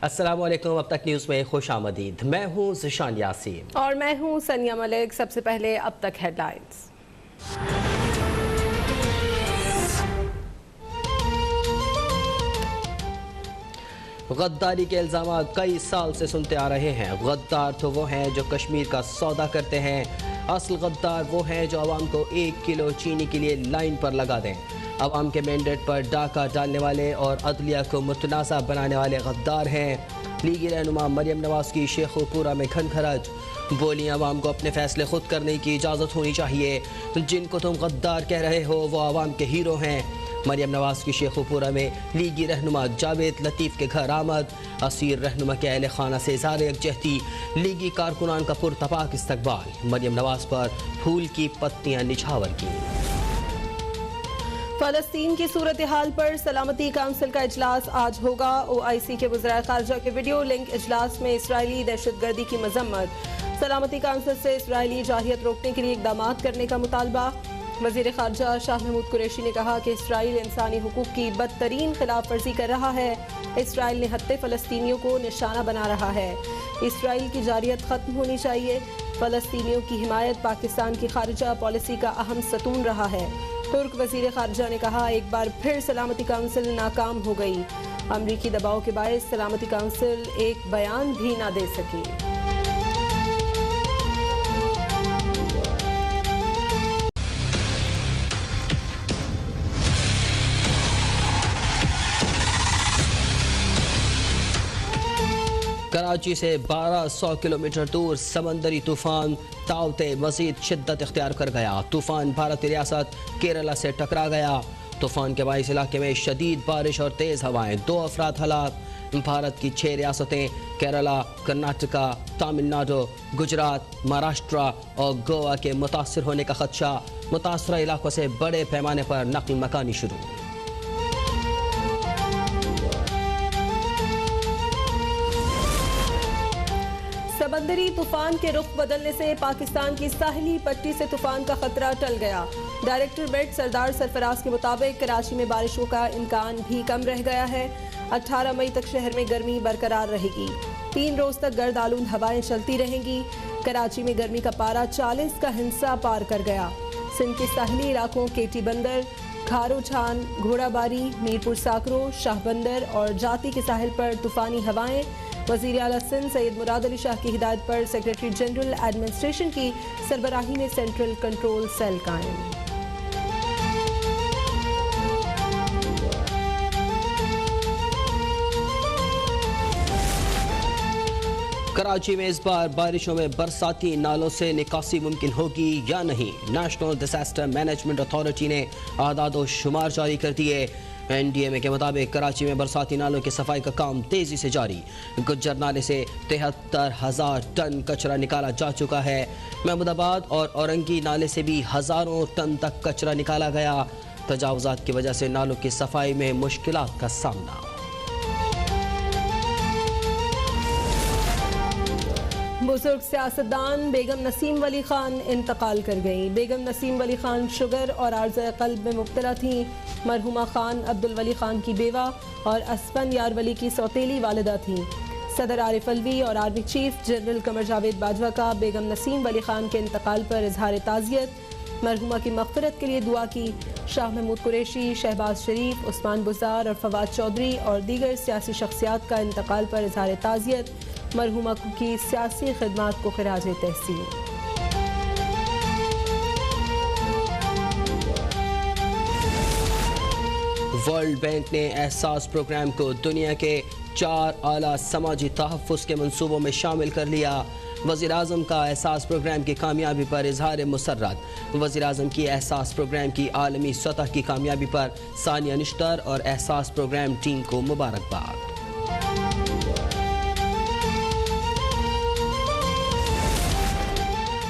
अस्सलामुअलैकुम। अब तक न्यूज़ में खुश आमदीद। मैं हूँ ज़िशान यासीन और मैं हूँ सनिया मलिक। सबसे पहले अब तक हेडलाइंस। गद्दारी के इल्ज़ाम कई साल से सुनते आ रहे हैं। गद्दार तो वो हैं जो कश्मीर का सौदा करते हैं, असल गद्दार वो हैं जो आवाम को 1 किलो चीनी के लिए लाइन पर लगा दें। आवाम के मैंडेट पर डाका डालने वाले और अदलिया को मुतनाज़ा बनाने वाले गद्दार हैं। लीगी रहनुमा मरियम नवाज़ की शेखुपुरा में खनखरज, बोली आवाम को अपने फैसले खुद करने की इजाज़त होनी चाहिए। जिनको तुम गद्दार कह रहे हो वो आवाम के हीरो हैं। मरियम नवाज़ की शेखुपुरा में लीगी रहनुमा जावेद लतीफ़ के घर आमद, असीर रहनुमा के अहल खाना से इज़हार यकजहती, लीगी कारकुनान का पुरतपाक इस्तकबाल, मरियम नवाज़ पर फूल की पत्तियाँ निछावर की। फ़लस्तीन की सूरत हाल पर सलामती काउंसिल का इजलास आज होगा। OIC के वज़ीर ख़ारजा के वीडियो लिंक इजलास में इसराइली दहशतगर्दी की मजम्मत, सलामती काउंसिल से इसराइली जाहियत रोकने के लिए इक़दाम करने का मुतालबा। वज़ीर ख़ारजा शाह महमूद कुरैशी ने कहा कि इसराइल इंसानी हुकूक की बदतरीन खिलाफ वर्जी कर रहा है। इसराइल निहत्ते फ़लस्तीनियों को निशाना बना रहा है। इसराइल की जारियत ख़त्म होनी चाहिए। फ़लस्तीनियों की हिमायत पाकिस्तान की खारिजा पॉलिसी का अहम सतून रहा है। तुर्क वज़ीर ख़ारजा ने कहा एक बार फिर सलामती काउंसिल नाकाम हो गई। अमरीकी दबाव के बायस सलामती काउंसिल एक बयान भी ना दे सकी। कराची से 1200 किलोमीटर दूर समंदरी तूफान ताउते मजीद शिद्दत इख्तियार कर गया। तूफान भारतीय रियासत केरला से टकरा गया। तूफान के बाइस इलाके में शदीद बारिश और तेज़ हवाएं, 2 अफराद हलाक। भारत की 6 रियासतें केरला, कर्नाटका, तमिलनाडु, गुजरात, महाराष्ट्र और गोवा के मुतासर होने का खदशा। मुतासरा इलाकों से बड़े पैमाने पर नकल मकानी शुरू। समंदरी तूफान के रुख बदलने से पाकिस्तान की साहिली पट्टी से तूफान का खतरा टल गया। डायरेक्टर मेट सरदार सरफराज के मुताबिक कराची में बारिशों का इम्कान भी कम रह गया है। 18 मई तक शहर में गर्मी बरकरार रहेगी। 3 रोज तक गर्द आलूद हवाएं चलती रहेंगी। कराची में गर्मी का पारा 40 का हिस्सा पार कर गया। सिंध के साहिली इलाकों केटी बंदर, खारो छान, घोड़ाबारी, मीरपुर साकरो, शाह बंदर और जाती के साहिल पर तूफानी हवाएं। वज़ीर आला सिंध सैयद मुराद अली शाह की हिदायत पर सेक्रेटरी जनरल एडमिनिस्ट्रेशन की सरबराही में सेंट्रल कंट्रोल सेल कायम। कराची में इस बार बारिशों में बरसाती नालों से निकासी मुमकिन होगी या नहीं, नेशनल डिजास्टर मैनेजमेंट अथॉरिटी ने आदाद शुमार जारी कर दिए। NDMA के मुताबिक कराची में बरसाती नालों की सफाई का काम तेजी से जारी। गुज्जर नाले से 73,000 टन कचरा निकाला जा चुका है। महमूदाबाद और औरंगी नाले से भी हजारों टन तक कचरा निकाला गया। तजावुजात की वजह से नालों की सफाई में मुश्किलात का सामना। बुजुर्ग सियासतदान बेगम नसीम वली खान इंतकाल कर गई। बेगम नसीम वली खान शुगर और आर्ज़ क़ल्ब में मुब्तला थी। मरहुमा खान अब्दुल वली खान की बेवा और असफन यार वली की सौतेली वालिदा थी। सदर आरिफ अलवी और army chief general Qamar Javed Bajwa का बेगम नसीम वली खान के इंतकाल पर इजहार ताज़ियत। मरहुमा की मग़फ़िरत के लिए दुआ की। शाह महमूद कुरैशी, शहबाज शरीफ, उस्मान बुज़ार और फवाद चौधरी और दीगर सियासी शख्सियात का इंतकाल पर इजहार ताज़ियत। मरहुमा की सियासी खिदमात को खिराज तहसीन। वर्ल्ड बैंक ने एहसास प्रोग्राम को दुनिया के 4 आला समाजी तहफ़्फ़ुज़ के मंसूबों में शामिल कर लिया। वज़ीर आज़म का एहसास प्रोग्राम की कामयाबी पर इजहार मुसर्रत। वज़ीर आज़म की एहसास प्रोग्राम की आलमी सतह की कामयाबी पर सानिया निश्तर और एहसास प्रोग्राम टीम को मुबारकबाद।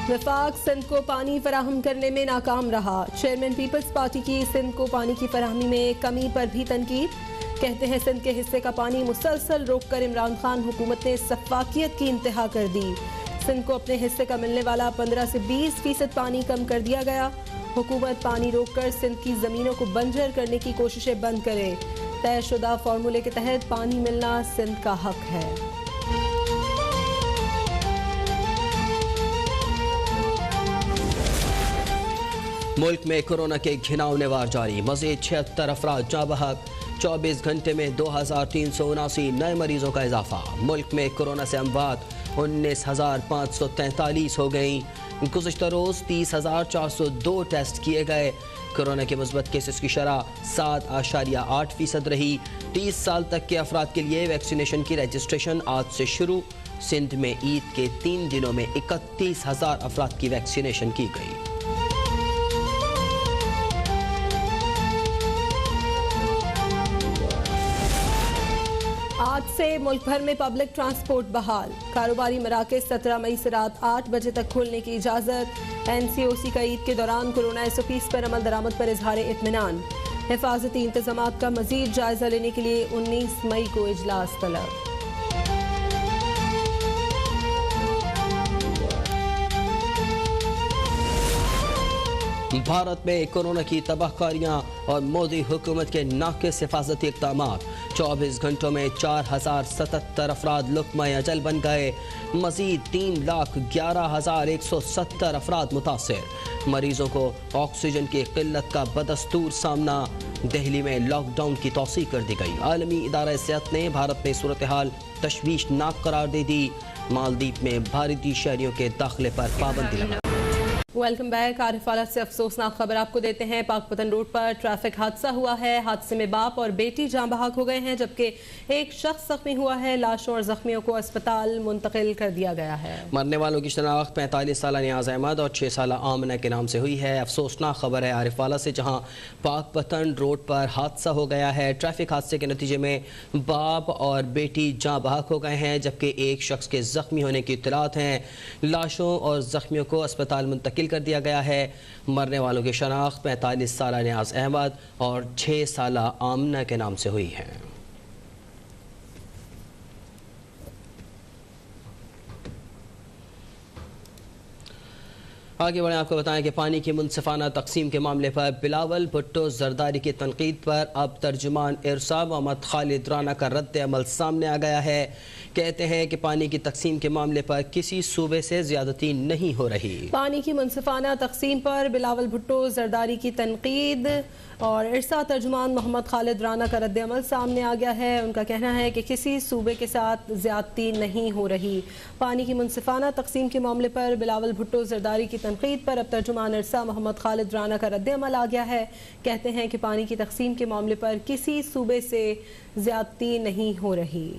वफाक सिंध को पानी फराहम करने में नाकाम रहा। चेयरमैन पीपल्स पार्टी की सिंध को पानी की फराहमी में कमी पर भी तनकीद। कहते हैं सिंध के हिस्से का पानी मुसलसल रोक कर इमरान खान हुकूमत ने सफाकियत की इंतहा कर दी। सिंध को अपने हिस्से का मिलने वाला 15 से 20% पानी कम कर दिया गया। हुकूमत पानी रोक कर सिंध की ज़मीनों को बंजर करने की कोशिशें बंद करे। तयशुदा फार्मूले के तहत पानी मिलना सिंध का हक है। मुल्क में कोरोना के घिनौने वार जारी, मज़ीद 76 अफराद जाँ बहक, 24 घंटे में 2379 नए मरीजों का इजाफा। मुल्क में कोरोना से अमवात 19,543 हो गई। गुज़िश्ता रोज़ 30,402 टेस्ट किए गए। कोरोना के मुस्बत केसेस की शरह 7.8% रही। 30 साल तक के अफराद के लिए वैक्सीनेशन की रजिस्ट्रेशन आज से शुरू। सिंध में ईद के 3 दिनों में 31,000 अफराद की वैक्सीनेशन की गई। आज से मुल्क भर में पब्लिक ट्रांसपोर्ट बहाल। कारोबारी मराकज़ 17 मई से रात 8 बजे तक खोलने की इजाज़त। NCOC का ईद के दौरान कोरोना SOPs पर अमल दरामद पर इजहार इत्मीनान। हिफाजती इंतजामात का मजीद जायजा लेने के लिए 19 मई को इजलास तलब। भारत में कोरोना की तबाहकारियां और मोदी हुकूमत के नाक़िस हिफाजती इक़दाम। 24 घंटों में 4,077 अफराद लुक़मा अजल बन गए। मज़ीद 3,11,170 अफराद मुतासिर। मरीजों को ऑक्सीजन की किल्लत का बदस्तूर सामना। दिल्ली में लॉकडाउन की तौसीक़ कर दी गई। आलमी इदारा सेहत ने भारत में सूरत हाल तशवीशनाक करार दे दी। मालदीव में भारतीय शहरियों के दाखिले पर पाबंदी लगा। Welcome back. आरिफाला से अफसोसनाक खबर आपको देते हैं। पाकपतन रोड पर ट्रैफिक हादसा हुआ है। हादसे में बाप और बेटी जाँ बहक हो गए हैं, जबकि एक शख्स जख्मी हुआ है। लाशों और जख्मियों को अस्पताल मुंतकिल कर दिया गया है। मरने वालों की शनाख्त 45 साल नियाज अहमद और 6 साल आमना के नाम से हुई है। अफसोसनाक खबर है आरिफाला से, जहाँ पाकपतन रोड पर हादसा हो गया है। ट्रैफिक हादसे के नतीजे में बाप और बेटी जाँ बहक हो गए हैं, जबकि एक शख्स के जख्मी होने की इत्तलात हैं। लाशों और जख्मियों को अस्पताल मुंतकिल कर दिया गया है। मरने वालों की शनाख्त 45 साल नियाज अहमद और 6 साल आमना के नाम से हुई है। आगे बढ़े, आपको बताएं कि पानी की मुनसिफाना तकसीम के मामले पर बिलावल भुट्टो जरदारी की तनकीद पर अब तर्जुमान इरसा मोहम्मद खालिद राना का रद्द अमल सामने आ गया है। कहते हैं कि पानी की तकसीम के मामले पर किसी सूबे से ज्यादती नहीं हो रही। पानी की मुनसिफाना तकसीम पर बिलावल भुट्टो जरदारी की तनकीद और इरसा तर्जुमान मोहम्मद खालिद राना का रद्द अमल सामने आ गया है। उनका कहना है कि किसी सूबे के साथ ज्यादती नहीं हो रही। पानी की मुनसिफाना तकसीम के मामले पर बिलावल भुट्टो जरदारी की तनकीद पर अब तर्जुमान इरसा मोहम्मद खालिद राना का रद्द अमल आ गया है। कहते हैं कि पानी की तकसीम के मामले पर किसी सूबे से ज्यादती नहीं हो रही।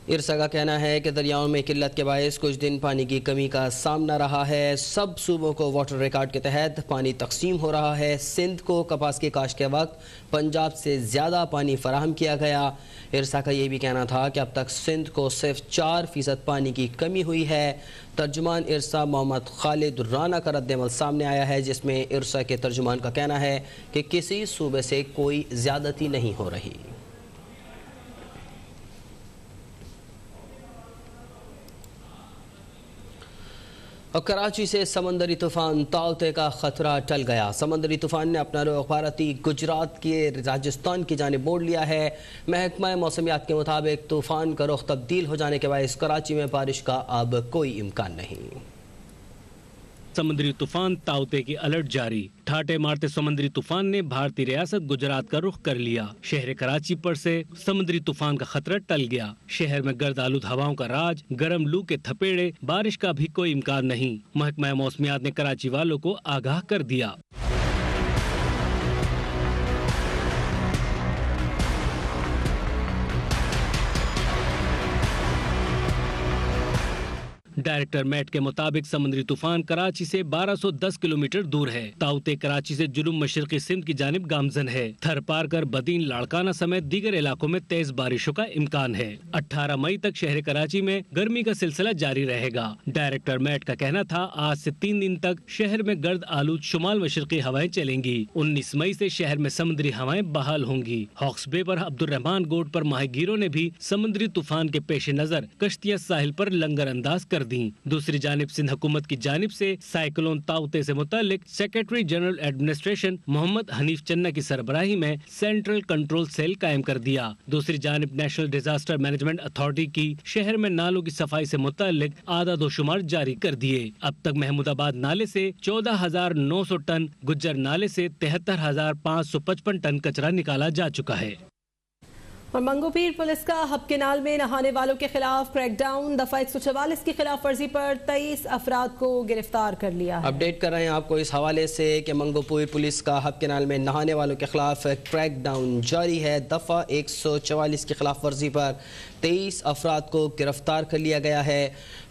इरसा का कहना है कि दरियाओं में किल्लत के बायस कुछ दिन पानी की कमी का सामना रहा है। सब सूबों को वाटर रिकॉर्ड के तहत पानी तकसीम हो रहा है। सिंध को कपास की काश्त के वक्त पंजाब से ज़्यादा पानी फराहम किया गया। इरसा का ये भी कहना था कि अब तक सिंध को सिर्फ 4% पानी की कमी हुई है। तर्जुमान इरसा मोहम्मद खालिद राना का रद्द-ए-अमल सामने आया है, जिसमें इरसा के तर्जुमान का कहना है कि किसी सूबे से कोई ज़्यादती नहीं हो रही। और कराची से समंदरी तूफान ताउते का खतरा टल गया। समंदरी तूफान ने अपना रुख भारती गुजरात के राजस्थान की जानिब मोड़ लिया है। महकमा मौसमियात के मुताबिक तूफान का रुख तब्दील हो जाने के बायस कराची में बारिश का अब कोई इम्कान नहीं। समुद्री तूफान ताउते की अलर्ट जारी। ठाटे मारते समुद्री तूफान ने भारतीय रियासत गुजरात का रुख कर लिया। शहर कराची पर से समुद्री तूफान का खतरा टल गया। शहर में गर्द आलूद हवाओं का राज, गर्म लू के थपेड़े, बारिश का भी कोई इम्कान नहीं। महकमा मौसमियात ने कराची वालों को आगाह कर दिया। डायरेक्टर मेट के मुताबिक समुद्री तूफान कराची से 1210 किलोमीटर दूर है। ताउते कराची से जुनूब मशरकी सिंध की जानिब गामजन है। थर पार कर बदीन, लाड़काना समेत दीगर इलाकों में तेज बारिशों का इम्कान है। 18 मई तक शहर कराची में गर्मी का सिलसिला जारी रहेगा। डायरेक्टर मेट का कहना था आज से 3 दिन तक शहर में गर्द आलूद शुमाल मशरकी हवाएं चलेंगी। 19 मई से शहर में समुद्री हवाएं बहाल होंगी। हॉक्स बे पर अब्दुर्रहमान गोड पर माहीगीरों ने भी समुद्री तूफान के पेश नजर कश्तियां साहिल पर लंगर अंदाज कर दी। दूसरी जानिब सिंध हुकूमत की जानिब से साइक्लोन ताउते से मुतालिक secretary general administration Mohammad Hanif Channa की सरबराही में सेंट्रल कंट्रोल सेल कायम कर दिया। दूसरी जानिब नेशनल डिजास्टर मैनेजमेंट अथॉरिटी की शहर में नालों की सफाई से मुतालिक आदादोशुमार जारी कर दिए। अब तक महमूदाबाद नाले से 14,900 टन, गुज्जर नाले से 73,555 टन कचरा निकाला जा चुका है। और मंगोपीर पुलिस का हब केनाल में नहाने वालों के खिलाफ क्रैकडाउन, दफा 144 की खिलाफ वर्जी पर 23 अफराद को गिरफ्तार कर लिया है। अपडेट कर रहे हैं आपको इस हवाले से कि मंगोपीर पुलिस का हब केनाल में नहाने वालों के खिलाफ क्रैकडाउन जारी है। दफा 144 की खिलाफ वर्जी पर 23 अफराद को गिरफ्तार कर लिया गया है।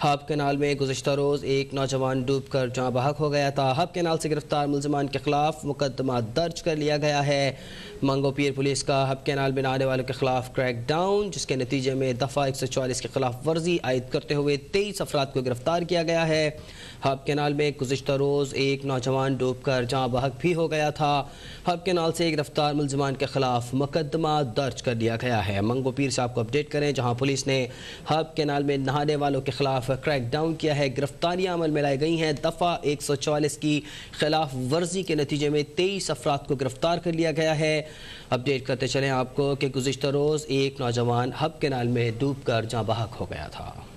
हब केनाल में गुज़िश्ता रोज़ एक नौजवान डूब कर जाँ बहक हो गया था। हब केनाल से गिरफ्तार मुलजमान के खिलाफ मुकदमा दर्ज कर लिया गया है। मंगोपीर पुलिस का हब केनाल में नहाने वालों के खिलाफ क्रैकडाउन, जिसके नतीजे में दफ़ा 144 की खिलाफ वर्जी आयद करते हुए 23 अफराद को गिरफ्तार किया गया है। हब केनाल में गुज़िश्ता रोज़ एक नौजवान डूब कर जाँ बहक भी हो गया था। हब केनाल से गिरफ्तार मुलजमान के खिलाफ मुकदमा दर्ज कर लिया गया है। मंगोपीर से आपको अपडेट करें, जहाँ पुलिस ने हब केनाल में नहाने वालों के खिलाफ क्रैकडाउन किया है। गिरफ्तारियाँ अमल में लाई गई हैं। दफ़ा 144 की खिलाफ वर्जी के नतीजे में 23 अफराद को गिरफ्तार कर लिया गया है। अपडेट करते चलें आपको कि गुज़िश्ता रोज़ एक नौजवान हब केनाल में डूब कर जाँ बहक हो गया था।